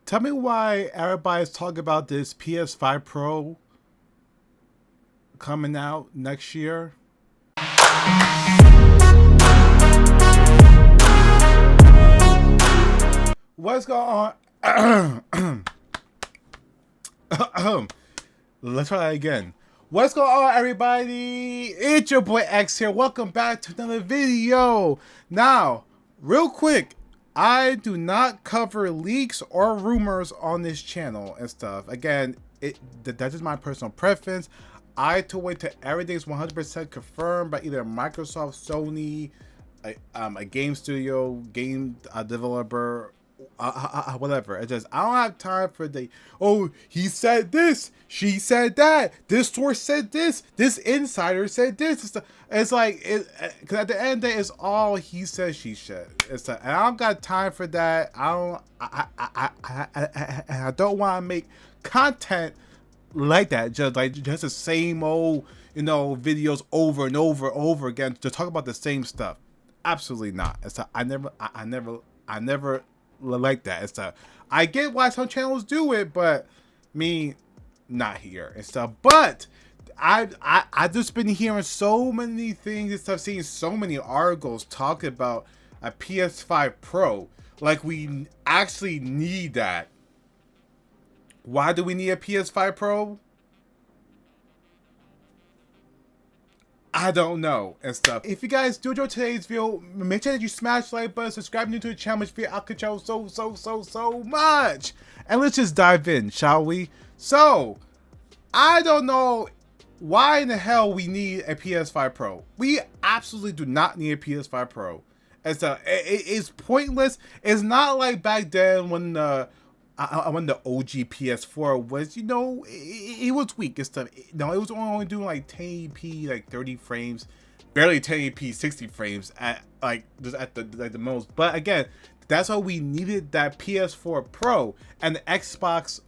Tell me why everybody's talking about this PS5 Pro coming out next year. What's going on? Let's try that again. What's going on, everybody? It's your boy X here. Welcome back to another video. Now, real quick, I do not cover leaks or rumors on this channel and stuff. Again, that's just my personal preference. I to wait till everything's 100% confirmed by either Microsoft, Sony, a game studio, game developer, whatever. It's just I don't have time for oh, he said this, she said that, this source said this insider said this. It's like because at the end of the day, it's all he said, she said. It's like, and I don't got time for that. I don't want to make content like that, just the same old videos over and over again to talk about the same stuff. Absolutely not. It's like, I never like that. It's like, I get why some channels do it, but me, not here and stuff. But I just been hearing so many things and stuff, seeing so many articles talking about a PS5 Pro. Like, we actually need that. Why do we need a PS5 Pro? I don't know and stuff. If you guys do enjoy today's video, make sure that you smash the like button, subscribe new to the channel, which I could show so much. And let's just dive in, shall we? So, I don't know why in the hell we need a PS5 Pro. We absolutely do not need a PS5 Pro. And so it's pointless. It's not like back then when the OG PS4 was, it was weak and stuff. No, it was only doing like 1080p, like 30 frames, barely 1080p, 60 frames at just at the most. But again, that's why we needed that PS4 Pro and the Xbox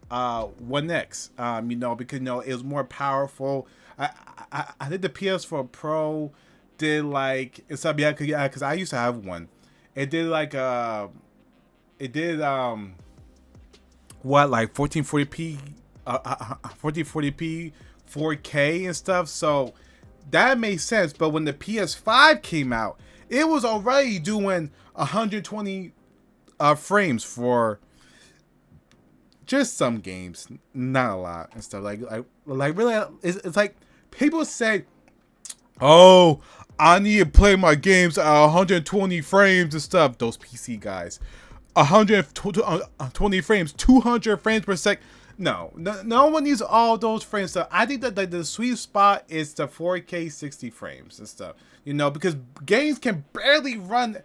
One X. Because it was more powerful. I think the PS4 Pro did like and stuff. Yeah, because I used to have one. It did like what, like 1440p 4K and stuff, so that made sense. But when the PS5 came out, it was already doing 120 frames for just some games, not a lot and stuff. Like really, it's like people say, oh, I need to play my games at 120 frames and stuff. Those PC guys, 120 frames, 200 frames per second. No one needs all those frames. So I think that the sweet spot is the 4K 60 frames and stuff. Because games can barely run.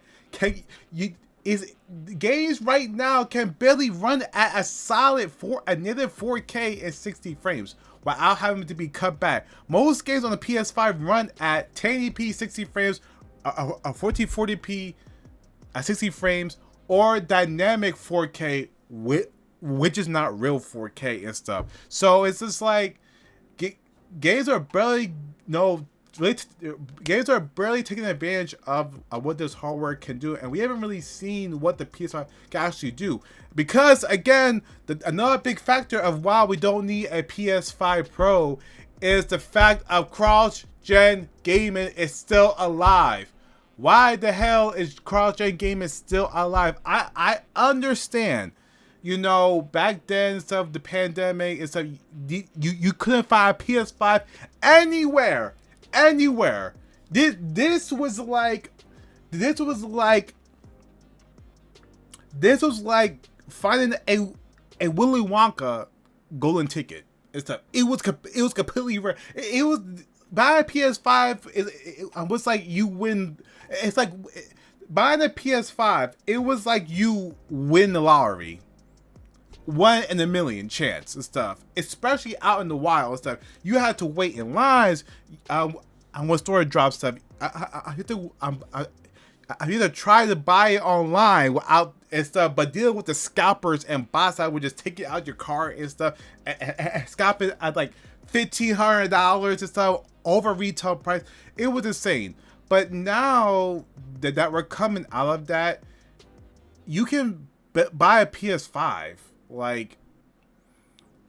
Games right now can barely run at a solid native 4K and 60 frames without having to be cut back. Most games on the PS5 run at 1080p 60 frames, 1440p at 60 frames, or dynamic 4K, which is not real 4K and stuff. So it's just like games are barely games are barely taking advantage of what this hardware can do, and we haven't really seen what the PS5 can actually do. Because again, another big factor of why we don't need a PS5 Pro is the fact of cross-gen gaming is still alive. Why the hell is cross-gen gaming still alive? I understand, back then stuff, the pandemic and stuff, you couldn't find a PS5 anywhere. This was like finding a Willy Wonka golden ticket and stuff. It was completely rare. It was buying a PS5. It was like you win. It's like buying a PS5. It was like you win the lottery. 1 in a million chance and stuff, especially out in the wild and stuff. You had to wait in lines. And when store drops stuff, I either try to buy it online without and stuff, but dealing with the scalpers and bots that would just take it out your car and stuff and scalp it at like $1,500 and stuff over retail price. It was insane. But now that we're coming out of that, you can buy a PS5 Like,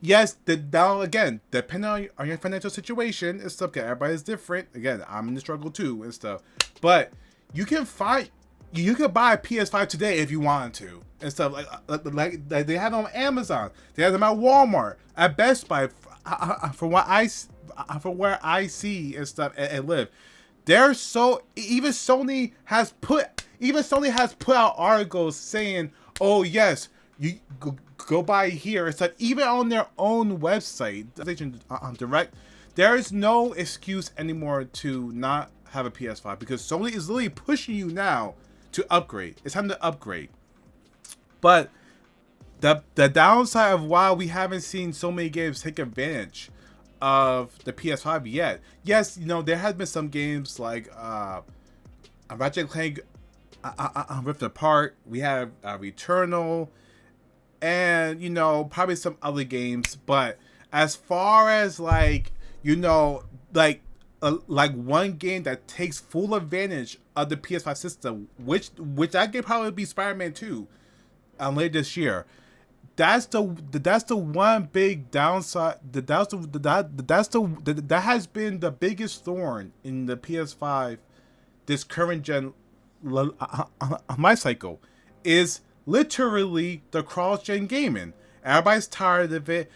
yes, now again, depending on your financial situation and stuff, everybody's different. Again, I'm in the struggle too and stuff. But you can buy a PS5 today if you wanted to and stuff. Like they have them on Amazon. They have them at Walmart, at Best Buy. From where I see and stuff and live, they're so even Sony has put out articles saying, "Oh yes, you go buy here." It's like even on their own website, direct, there is no excuse anymore to not have a PS5 because Sony is literally pushing you now to upgrade. It's time to upgrade. But the downside of why we haven't seen so many games take advantage of the PS5 yet. Yes, you know, there has been some games like Ratchet & Clank Rift Apart. We have Returnal, and you know, probably some other games. But as far as like, you know, like one game that takes full advantage of the PS5 system, which that game probably be Spider-Man 2 later this year. That's the one big downside. That has been the biggest thorn in the PS5 this current gen life cycle, is literally the cross-gen gaming. Everybody's tired of it.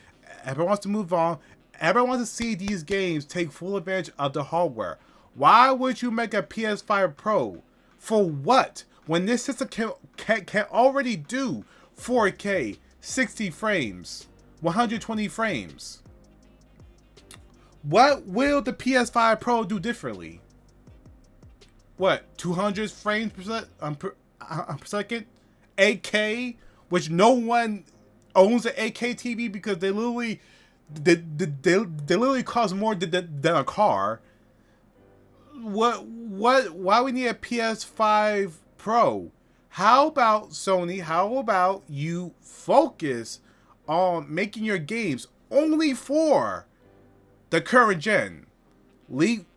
Everyone wants to move on. Everyone wants to see these games take full advantage of the hardware. Why would you make a PS5 Pro? For what? When this system can already do 4K, 60 frames, 120 frames. What will the PS5 Pro do differently? What, 200 frames per second? 8K, which no one owns an 8K TV because they literally cost more than a car. Why we need a PS5 Pro? How about Sony? How about you focus on making your games only for the current gen?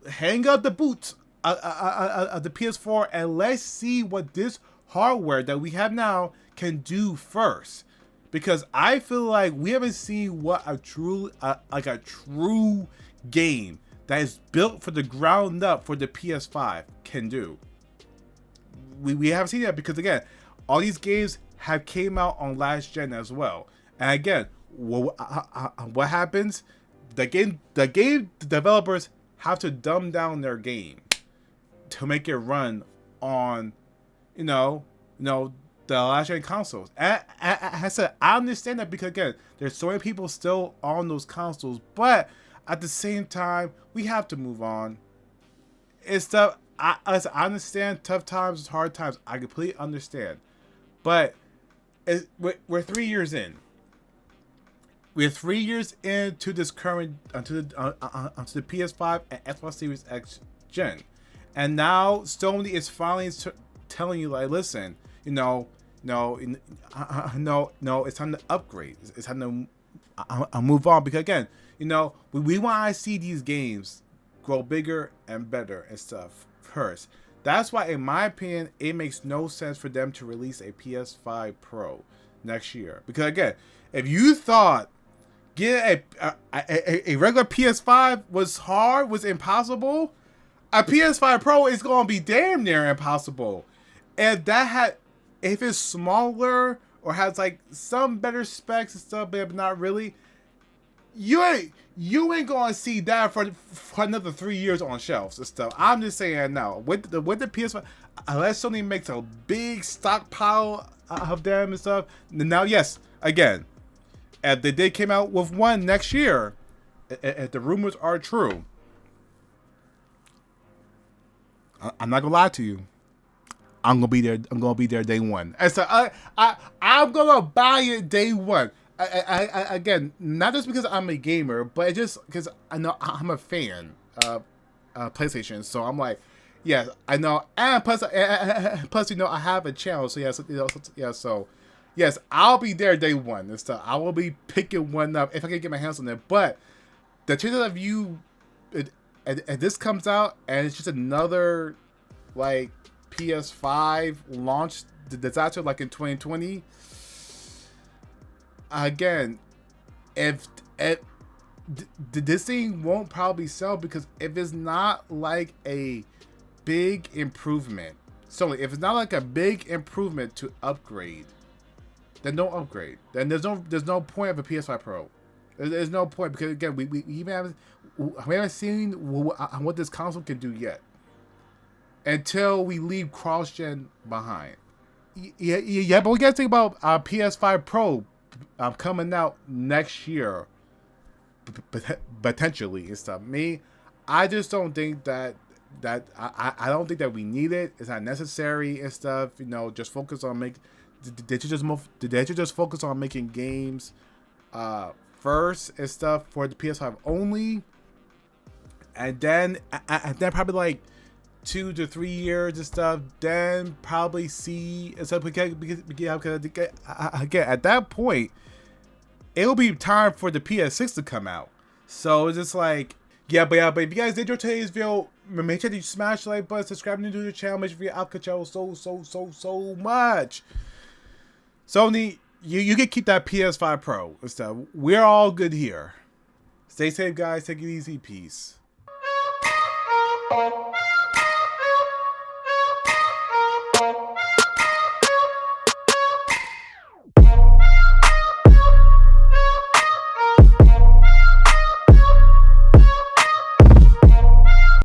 Hang up the boots of the PS4 and let's see what this hardware that we have now can do first. Because I feel like we haven't seen what a true game that is built for the ground up for the PS5 can do. We haven't seen that because again, all these games have came out on last gen as well. And again, what happens? The game developers have to dumb down their game to make it run on, you know, the last gen consoles. And I said I understand that because again, there's so many people still on those consoles, but at the same time, we have to move on. It's tough. I understand tough times, hard times. I completely understand, but we're 3 years in. We're 3 years into this current onto the PS5 and Xbox Series X gen, and now Sony is finally telling you like, listen, no, it's time to upgrade. It's time to move on because again, we want to see these games grow bigger and better and stuff first. That's why, in my opinion, it makes no sense for them to release a PS5 Pro next year. Because again, if you thought getting a regular PS5 was impossible, a PS5 Pro is going to be damn near impossible. If it's smaller or has like some better specs and stuff, but not really, you ain't gonna see that for another 3 years on shelves and stuff. I'm just saying now with the PS5, unless Sony makes a big stockpile of them and stuff. Now, yes, again, if they did came out with one next year, if the rumors are true, I'm not gonna lie to you. I'm gonna be there. I'm gonna be there day one. And so I'm gonna buy it day one. I again, not just because I'm a gamer, but just because I know I'm a fan of PlayStation. So I'm like, yes, I know, and plus, I have a channel. So yes, so yes, I'll be there day one and stuff. I will be picking one up if I can get my hands on it. But the chances of and this comes out and it's just another like PS5 launch disaster like in 2020. again, if this thing won't probably sell, because if it's not like a big improvement, so if it's not like a big improvement to upgrade, then don't upgrade. Then there's no point of a PS5 Pro. There's no point, because again, we even haven't seen what this console can do yet until we leave cross-gen behind. Yeah, but we gotta think about our PS5 Pro coming out next year, potentially and stuff. I just don't think that I don't think that we need it. It's not necessary and stuff. You know, just focus on Did you just focus on making games first and stuff for the PS5 only, and then probably like 2 to 3 years and stuff, then probably see and stuff, because again, at that point it'll be time for the PS6 to come out. So it's just like, but if you guys did enjoy today's video, make sure that you smash the like button, subscribe to the channel, make sure you Alcachel so much. Sony, you can keep that PS5 Pro and stuff. We're all good here. Stay safe, guys. Take it easy. Peace.